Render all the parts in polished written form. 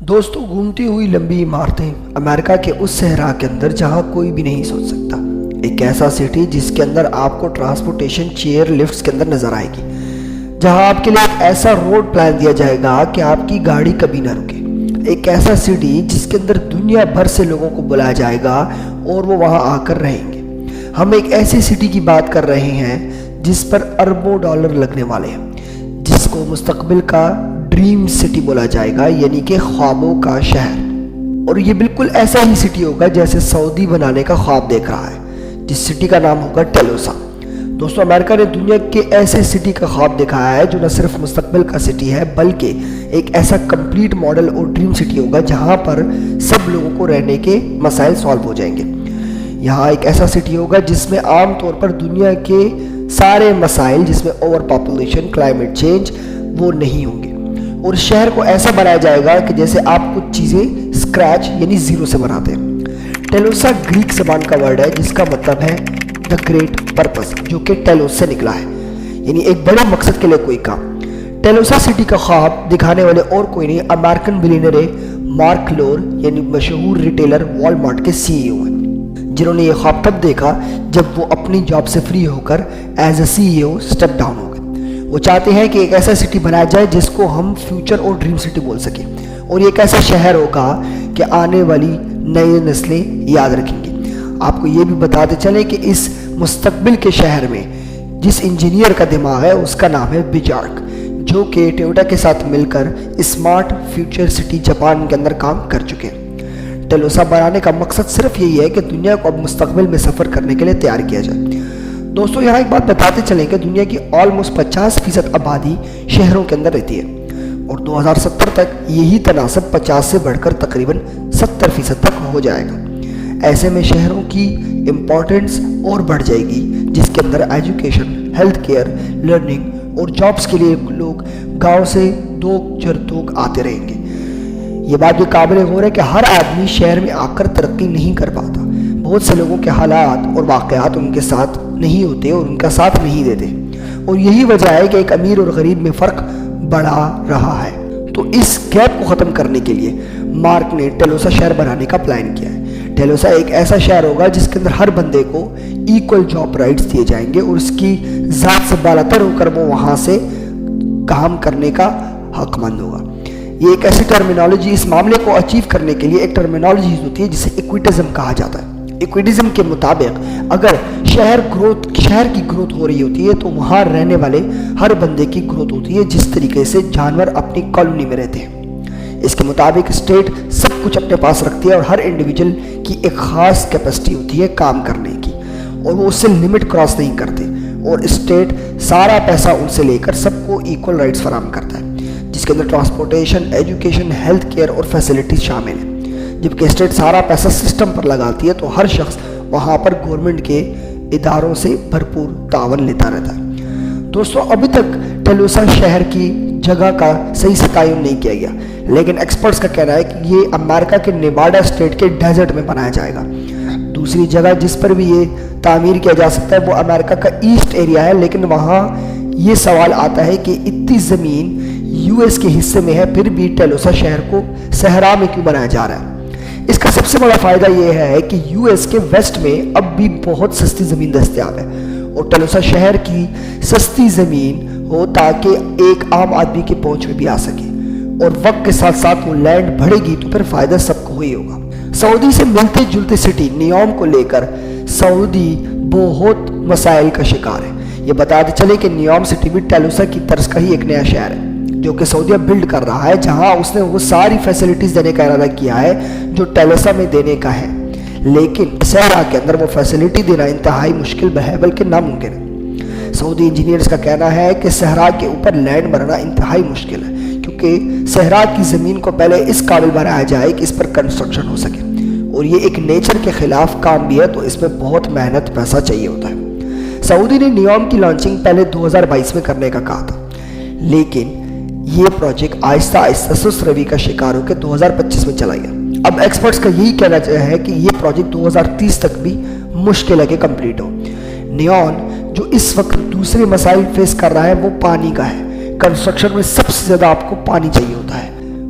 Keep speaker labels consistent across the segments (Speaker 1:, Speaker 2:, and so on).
Speaker 1: دوستوں، گھومتی ہوئی لمبی عمارتیں امریکہ کے اس صحرا کے اندر جہاں کوئی بھی نہیں سوچ سکتا۔ ایک ایسا سٹی جس کے اندر آپ کو ٹرانسپورٹیشن چیئر لفٹس کے اندر نظر آئے گی، جہاں آپ کے لیے ایک ایسا روڈ پلان دیا جائے گا کہ آپ کی گاڑی کبھی نہ رکے۔ ایک ایسا سٹی جس کے اندر دنیا بھر سے لوگوں کو بلایا جائے گا اور وہ وہاں آ کر رہیں گے۔ ہم ایک ایسی سٹی کی بات کر رہے ہیں جس پر اربوں ڈالر لگنے والے ہیں، جس کو مستقبل کا ڈریم سٹی بولا جائے گا، یعنی کہ خوابوں کا شہر۔ اور یہ بالکل ایسا ہی سٹی ہوگا جیسے سعودی بنانے کا خواب دیکھ رہا ہے، جس سٹی کا نام ہوگا ٹیلوسا۔ دوستوں، امریکہ نے دنیا کے ایسے سٹی کا خواب دکھایا ہے جو نہ صرف مستقبل کا سٹی ہے بلکہ ایک ایسا کمپلیٹ ماڈل اور ڈریم سٹی ہوگا جہاں پر سب لوگوں کو رہنے کے مسائل سالو ہو جائیں گے۔ یہاں ایک ایسا سٹی ہوگا جس میں عام طور پر دنیا کے سارے مسائل، جس میں اوور پاپولیشن، کلائمیٹ چینج، وہ نہیں ہوں گے۔ اور شہر کو ایسا بنایا جائے گا کہ جیسے آپ کچھ چیزیں اسکریچ یعنی زیرو سے بناتے ہیں۔ ٹیلوسا گریک زبان کا ورڈ ہے جس کا مطلب ہے دا گریٹ پرپس، جو کہ ٹیلوس سے نکلا ہے، یعنی ایک بڑے مقصد کے لیے کوئی کام۔ ٹیلوسا سٹی کا خواب دکھانے والے اور کوئی نہیں، امریکن بلینئر مارک لور، یعنی مشہور ریٹیلر والمارٹ کے CEO ہیں، جنہوں نے یہ خواب تب دیکھا جب وہ اپنی جاب سے فری ہو کر as a CEO step down ہو گئے۔ وہ چاہتے ہیں کہ ایک ایسا سٹی بنایا جائے جس کو ہم فیوچر اور ڈریم سٹی بول سکیں، اور یہ ایک ایسا شہر ہوگا کہ آنے والی نئی نسلیں یاد رکھیں گی۔ آپ کو یہ بھی بتاتے چلیں کہ اس مستقبل کے شہر میں جس انجینئر کا دماغ ہے اس کا نام ہے بیجارک، جو کہ ٹویوٹا کے ساتھ مل کر اسمارٹ فیوچر سٹی جاپان کے اندر کام کر چکے ہیں۔ ٹیلوسا بنانے کا مقصد صرف یہی ہے کہ دنیا کو اب مستقبل میں سفر کرنے کے لیے تیار کیا جائے۔ دوستوں، یہاں ایک بات بتاتے چلیں کہ دنیا کی آلموسٹ 50% آبادی شہروں کے اندر رہتی ہے، اور 2070 تک یہی تناسب 50 سے بڑھ کر تقریباً 70% تک ہو جائے گا۔ ایسے میں شہروں کی امپورٹنس اور بڑھ جائے گی، جس کے اندر ایجوکیشن، ہیلتھ کیئر، لرننگ اور جابز کے لیے لوگ گاؤں سے دو چرتوک آتے رہیں گے۔ یہ بات بھی قابل غور ہے کہ ہر آدمی شہر میں آ کر ترقی نہیں کر پاتا۔ بہت سے لوگوں کے حالات اور واقعات ان کے ساتھ نہیں ہوتے اور ان کا ساتھ نہیں دیتے، اور یہی وجہ ہے کہ ایک امیر اور غریب میں فرق بڑھا رہا ہے۔ تو اس گیپ کو ختم کرنے کے لیے مارک نے ٹیلوسا شہر بنانے کا پلان کیا ہے۔ ٹیلوسا ایک ایسا شہر ہوگا جس کے اندر ہر بندے کو ایکول جاب رائٹس دیے جائیں گے، اور اس کی ذات سے بالاتر ہو کر وہ وہاں سے کام کرنے کا حق مند ہوگا۔ یہ ایک ایسی ٹرمینالوجی، اس معاملے کو اچیو کرنے کے لیے ایک ٹرمینالوجی ہوتی ہے جسے ایکویٹزم کہا جاتا ہے۔ ایکویٹزم کے مطابق اگر شہر کی گروتھ ہو رہی ہوتی ہے تو وہاں رہنے والے ہر بندے کی گروتھ ہوتی ہے، جس طریقے سے جانور اپنی کالونی میں رہتے ہیں۔ اس کے مطابق اسٹیٹ سب کچھ اپنے پاس رکھتی ہے، اور ہر انڈیویجول کی ایک خاص کیپیسٹی ہوتی ہے کام کرنے کی، اور وہ اس سے لمٹ کراس نہیں کرتے، اور اسٹیٹ سارا پیسہ ان سے لے کر سب کو ایکول رائٹس فراہم کرتا ہے، جس کے اندر ٹرانسپورٹیشن، ایجوکیشن، ہیلتھ کیئر اور فیسلٹیز شامل ہیں۔ جبکہ اسٹیٹ سارا پیسہ سسٹم پر لگاتی ہے، تو ہر شخص وہاں پر گورنمنٹ کے اداروں سے بھرپور تعاون لیتا رہتا ہے۔ دوستوں، ابھی تک ٹیلوسا شہر کی جگہ کا صحیح سے تعین نہیں کیا گیا، لیکن ایکسپرٹس کا کہنا ہے کہ یہ امریکہ کے نیواڈا اسٹیٹ کے ڈیزرٹ میں بنایا جائے گا۔ دوسری جگہ جس پر بھی یہ تعمیر کیا جا سکتا ہے وہ امریکہ کا ایسٹ ایریا ہے، لیکن وہاں یہ سوال آتا ہے کہ اتنی زمین US کے حصے میں ہے، پھر بھی ٹیلوسا شہر کو صحرا میں کیوں بنایا جا رہا ہے؟ اس کا سب سے بڑا فائدہ یہ ہے کہ US کے ویسٹ میں اب بھی بہت سستی زمین دستیاب ہے، اور ٹیلوسا شہر کی سستی زمین ہو تاکہ ایک عام آدمی کی پہنچ میں بھی آ سکے، اور وقت کے ساتھ ساتھ وہ لینڈ بڑھے گی تو پھر فائدہ سب کو ہی ہوگا۔ سعودی سے ملتے جلتے سٹی نیوم کو لے کر سعودی بہت مسائل کا شکار ہے۔ یہ بتاتے چلے کہ نیوم سٹی بھی ٹیلوسا کی طرز کا ہی ایک نیا شہر ہے جو کہ سعودیہ بلڈ کر رہا ہے، جہاں اس نے وہ ساری فیسلٹیز دینے کا ارادہ کیا ہے جو ٹیلوسا میں دینے کا ہے، لیکن صحرا کے اندر وہ فیسلٹی دینا انتہائی مشکل ہے بلکہ ناممکن ہے۔ سعودی انجینئرز کا کہنا ہے کہ صحرا کے اوپر لینڈ بنانا انتہائی مشکل ہے، کیونکہ صحرا کی زمین کو پہلے اس قابل بنایا جائے کہ اس پر کنسٹرکشن ہو سکے، اور یہ ایک نیچر کے خلاف کام بھی ہے، تو اس میں بہت محنت پیسہ چاہیے ہوتا ہے۔ سعودی نے نیوم کی لانچنگ پہلے 2022 میں کرنے کا کہا تھا، لیکن یہ پروجیکٹ آہستہ آہستہ سست روی کا شکار ہو کے 2025 میں چلا گیا۔ اب ایکسپرٹس کا یہی کہنا ہے کہ یہ پروجیکٹ 2030 تک بھی مشکل ہے کہ کمپلیٹ ہو۔ نیون جو اس وقت دوسرے مسائل فیس کر رہا ہے وہ پانی کا ہے۔ کنسٹرکشن میں سب سے زیادہ آپ کو پانی چاہیے ہوتا ہے،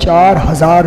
Speaker 1: $4,000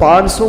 Speaker 1: $500